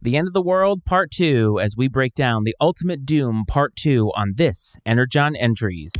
The End of the World Part 2 as we break down the Ultimate Doom Part 2 on this Energon Entries.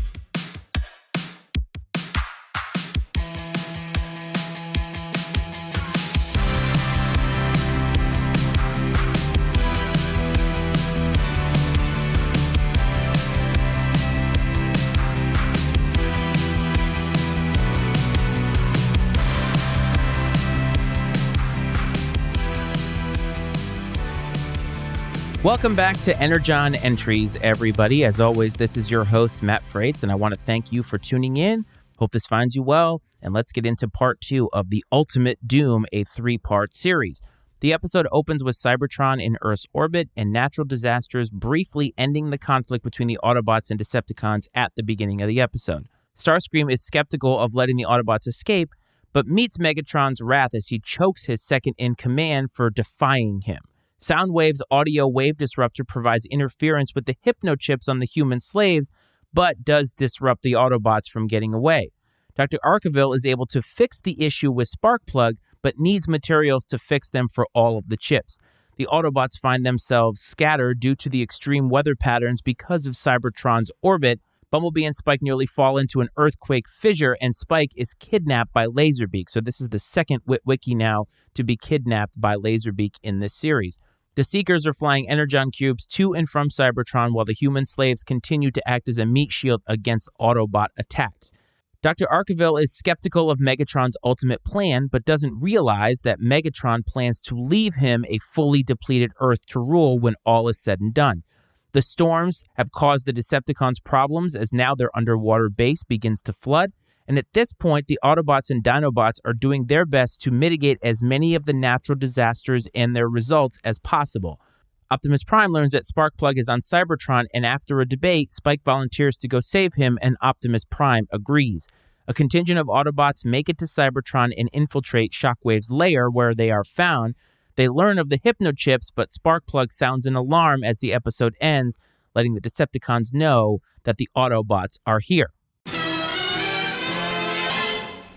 Welcome back to Energon Entries, everybody. As always, this is your host, Matt Freites, and I want to thank you for tuning in. Hope this finds you well, and let's get into Part 2 of the Ultimate Doom, a 3-part series. The episode opens with Cybertron in Earth's orbit and natural disasters briefly ending the conflict between the Autobots and Decepticons at the beginning of the episode. Starscream is skeptical of letting the Autobots escape, but meets Megatron's wrath as he chokes his second-in-command for defying him. Soundwave's audio wave disruptor provides interference with the hypnochips on the human slaves, but does disrupt the Autobots from getting away. Dr. Arkeville is able to fix the issue with Sparkplug, but needs materials to fix them for all of the chips. The Autobots find themselves scattered due to the extreme weather patterns because of Cybertron's orbit. Bumblebee and Spike nearly fall into an earthquake fissure, and Spike is kidnapped by Laserbeak. So this is the second Witwicky now to be kidnapped by Laserbeak in this series. The Seekers are flying Energon cubes to and from Cybertron while the human slaves continue to act as a meat shield against Autobot attacks. Dr. Arkeville is skeptical of Megatron's ultimate plan, but doesn't realize that Megatron plans to leave him a fully depleted Earth to rule when all is said and done. The storms have caused the Decepticons problems as now their underwater base begins to flood. And at this point, the Autobots and Dinobots are doing their best to mitigate as many of the natural disasters and their results as possible. Optimus Prime learns that Sparkplug is on Cybertron, and after a debate, Spike volunteers to go save him, and Optimus Prime agrees. A contingent of Autobots make it to Cybertron and infiltrate Shockwave's lair where they are found. They learn of the hypnochips, but Sparkplug sounds an alarm as the episode ends, letting the Decepticons know that the Autobots are here.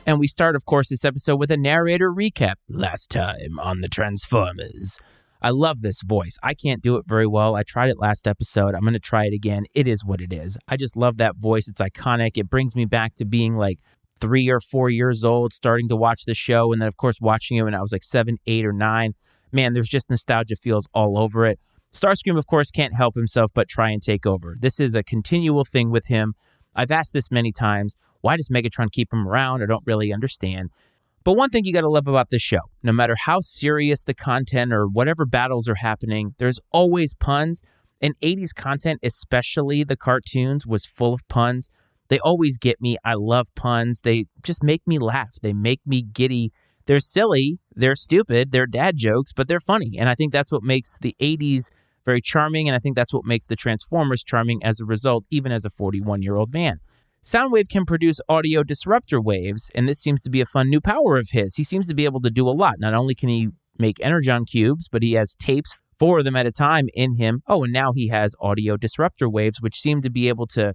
And we start, of course, this episode with a narrator recap. Last time on the Transformers. I love this voice. I can't do it very well. I tried it last episode. I'm going to try it again. It is what it is. I just love that voice. It's iconic. It brings me back to being like 3 or 4 years old, starting to watch the show. And then, of course, watching it when I was like 7, 8, or 9. Man, there's just nostalgia feels all over it. Starscream, of course, can't help himself but try and take over. This is a continual thing with him. I've asked this many times. Why does Megatron keep him around? I don't really understand. But one thing you got to love about this show, no matter how serious the content or whatever battles are happening, there's always puns. And 80s content, especially the cartoons, was full of puns. They always get me. I love puns. They just make me laugh. They make me giddy. They're silly. They're stupid. They're dad jokes, but they're funny. And I think that's what makes the 80s very charming. And I think that's what makes the Transformers charming as a result, even as a 41-year-old man. Soundwave can produce audio disruptor waves, and this seems to be a fun new power of his. He seems to be able to do a lot. Not only can he make Energon cubes, but he has tapes, 4 of them at a time in him. Oh, and now he has audio disruptor waves, which seem to be able to,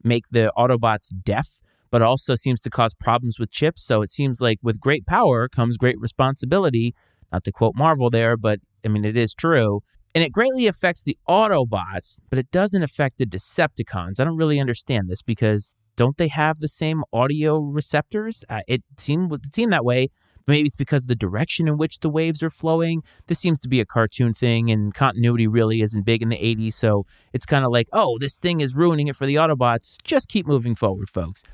make the Autobots deaf, but also seems to cause problems with chips. So it seems like with great power comes great responsibility. Not to quote Marvel there, but it is true. And it greatly affects the Autobots, but it doesn't affect the Decepticons. I don't really understand this because don't they have the same audio receptors? It seemed that way. Maybe it's because of the direction in which the waves are flowing. This seems to be a cartoon thing, and continuity really isn't big in the 80s, so it's kind of like, oh, this thing is ruining it for the Autobots. Just keep moving forward, folks.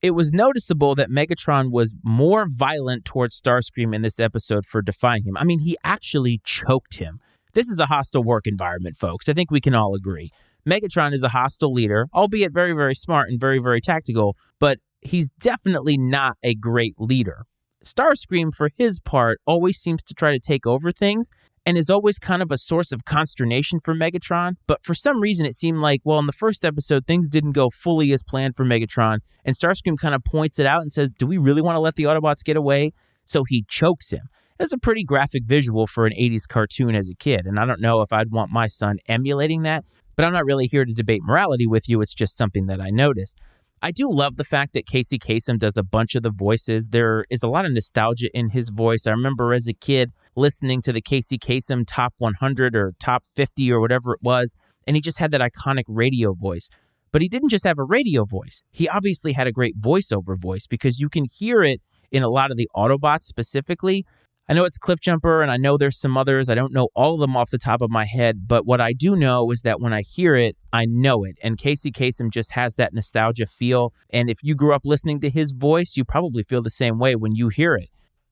It was noticeable that Megatron was more violent towards Starscream in this episode for defying him. He actually choked him. This is a hostile work environment, folks. I think we can all agree. Megatron is a hostile leader, albeit very, very smart and very, very tactical, but he's definitely not a great leader. Starscream, for his part, always seems to try to take over things and is always kind of a source of consternation for Megatron. But for some reason, it seemed like, in the first episode, things didn't go fully as planned for Megatron. And Starscream kind of points it out and says, do we really want to let the Autobots get away? So he chokes him. It's a pretty graphic visual for an 80s cartoon as a kid. And I don't know if I'd want my son emulating that, but I'm not really here to debate morality with you. It's just something that I noticed. I do love the fact that Casey Kasem does a bunch of the voices. There is a lot of nostalgia in his voice. I remember as a kid listening to the Casey Kasem Top 100 or Top 50 or whatever it was, and he just had that iconic radio voice. But he didn't just have a radio voice. He obviously had a great voiceover voice because you can hear it in a lot of the Autobots specifically. I know it's Cliffjumper, and I know there's some others. I don't know all of them off the top of my head, but what I do know is that when I hear it, I know it. And Casey Kasem just has that nostalgia feel. And if you grew up listening to his voice, you probably feel the same way when you hear it.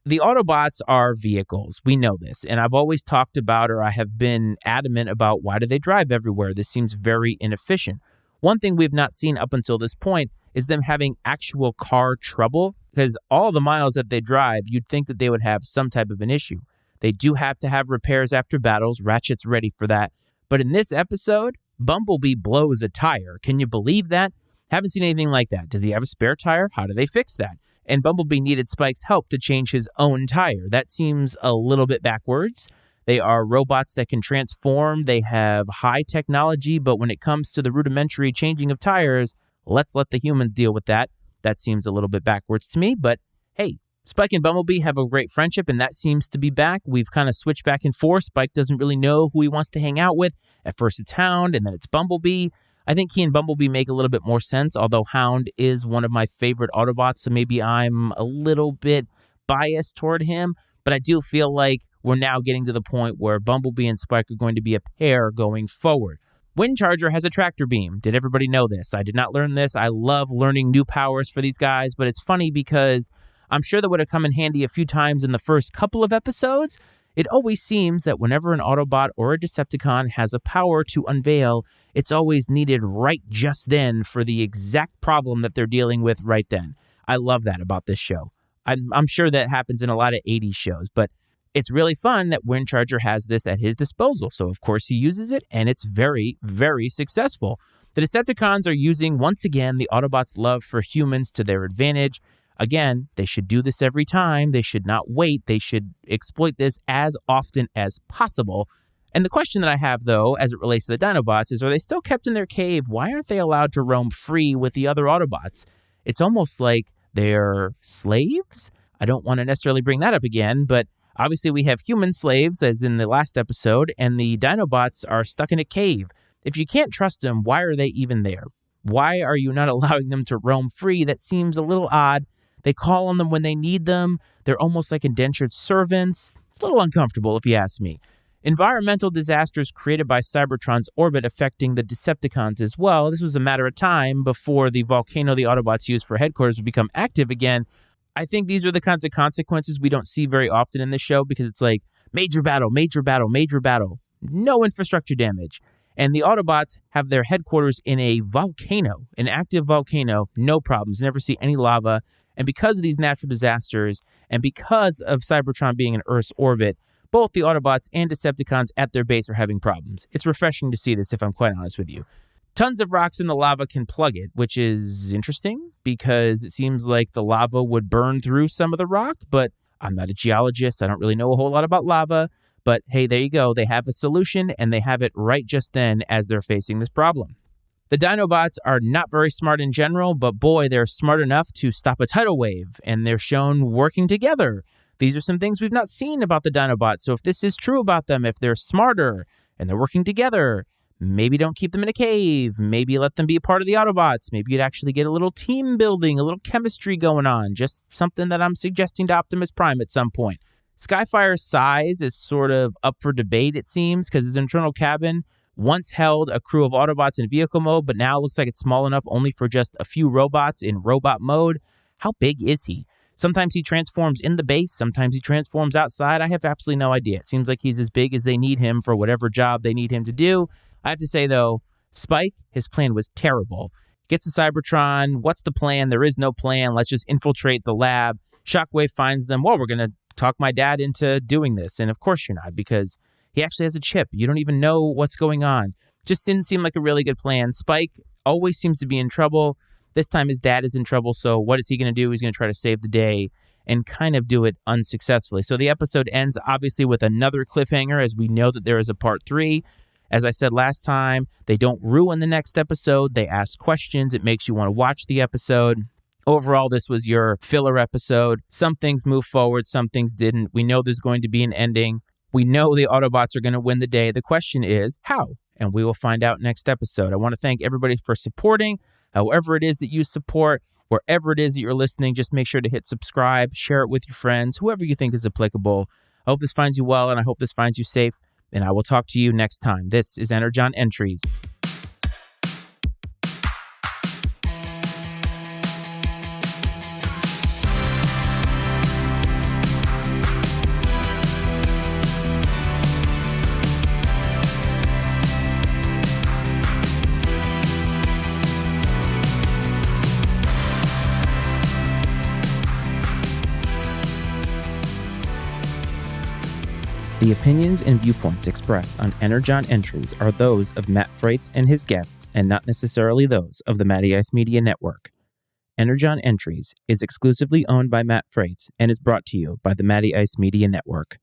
The Autobots are vehicles. We know this. And I've always talked about, or I have been adamant about, why do they drive everywhere? This seems very inefficient. One thing we've not seen up until this point is them having actual car trouble, because all the miles that they drive, you'd think that they would have some type of an issue. They do have to have repairs after battles. Ratchet's ready for that. But in this episode, Bumblebee blows a tire. Can you believe that? Haven't seen anything like that. Does he have a spare tire? How do they fix that? And Bumblebee needed Spike's help to change his own tire. That seems a little bit backwards. They are robots that can transform. They have high technology, but when it comes to the rudimentary changing of tires, let's let the humans deal with that. That seems a little bit backwards to me, but hey, Spike and Bumblebee have a great friendship, and that seems to be back. We've kind of switched back and forth. Spike doesn't really know who he wants to hang out with. At first it's Hound, and then it's Bumblebee. I think he and Bumblebee make a little bit more sense, although Hound is one of my favorite Autobots, so maybe I'm a little bit biased toward him. But I do feel like we're now getting to the point where Bumblebee and Spike are going to be a pair going forward. Windcharger has a tractor beam. Did everybody know this? I did not learn this. I love learning new powers for these guys, but it's funny because I'm sure that would have come in handy a few times in the first couple of episodes. It always seems that whenever an Autobot or a Decepticon has a power to unveil, it's always needed right just then for the exact problem that they're dealing with right then. I love that about this show. I'm sure that happens in a lot of 80s shows, but it's really fun that Windcharger has this at his disposal. So, of course, he uses it, and it's very, very successful. The Decepticons are using, once again, the Autobots' love for humans to their advantage. Again, they should do this every time. They should not wait. They should exploit this as often as possible. And the question that I have, though, as it relates to the Dinobots is, are they still kept in their cave? Why aren't they allowed to roam free with the other Autobots? It's almost like they're slaves. I don't want to necessarily bring that up again, but obviously we have human slaves, as in the last episode, and the Dinobots are stuck in a cave. If you can't trust them, why are they even there? Why are you not allowing them to roam free? That seems a little odd. They call on them when they need them. They're almost like indentured servants. It's a little uncomfortable, if you ask me. Environmental disasters created by Cybertron's orbit affecting the Decepticons as well. This was a matter of time before the volcano the Autobots used for headquarters would become active again. I think these are the kinds of consequences we don't see very often in this show, because it's like major battle, major battle, major battle, no infrastructure damage. And the Autobots have their headquarters in a volcano, an active volcano, no problems, never see any lava. And because of these natural disasters, and because of Cybertron being in Earth's orbit, both the Autobots and Decepticons at their base are having problems. It's refreshing to see this, if I'm quite honest with you. Tons of rocks in the lava can plug it, which is interesting because it seems like the lava would burn through some of the rock, but I'm not a geologist. I don't really know a whole lot about lava. But hey, there you go. They have a solution, and they have it right just then as they're facing this problem. The Dinobots are not very smart in general, but boy, they're smart enough to stop a tidal wave, and they're shown working together. These are some things we've not seen about the Dinobots, so if this is true about them, if they're smarter and they're working together, maybe don't keep them in a cave, maybe let them be a part of the Autobots, maybe you'd actually get a little team building, a little chemistry going on, just something that I'm suggesting to Optimus Prime at some point. Skyfire's size is sort of up for debate, it seems, because his internal cabin once held a crew of Autobots in vehicle mode, but now looks like it's small enough only for just a few robots in robot mode. How big is he? Sometimes he transforms in the base, sometimes he transforms outside. I have absolutely no idea. It seems like he's as big as they need him for whatever job they need him to do. I have to say, though, Spike, his plan was terrible. Gets to Cybertron. What's the plan? There is no plan. Let's just infiltrate the lab. Shockwave finds them. Well, we're going to talk my dad into doing this. And of course you're not, because he actually has a chip. You don't even know what's going on. Just didn't seem like a really good plan. Spike always seems to be in trouble. This time his dad is in trouble, so what is he going to do? He's going to try to save the day and kind of do it unsuccessfully. So the episode ends, obviously, with another cliffhanger, as we know that there is a part 3. As I said last time, they don't ruin the next episode. They ask questions. It makes you want to watch the episode. Overall, this was your filler episode. Some things moved forward, some things didn't. We know there's going to be an ending. We know the Autobots are going to win the day. The question is, how? And we will find out next episode. I want to thank everybody for supporting. However it is that you support, wherever it is that you're listening, just make sure to hit subscribe, share it with your friends, whoever you think is applicable. I hope this finds you well, and I hope this finds you safe. And I will talk to you next time. This is Energon Entries. The opinions and viewpoints expressed on Energon Entries are those of Matt Freitz and his guests, and not necessarily those of the Matty Ice Media Network. Energon Entries is exclusively owned by Matt Freitz and is brought to you by the Matty Ice Media Network.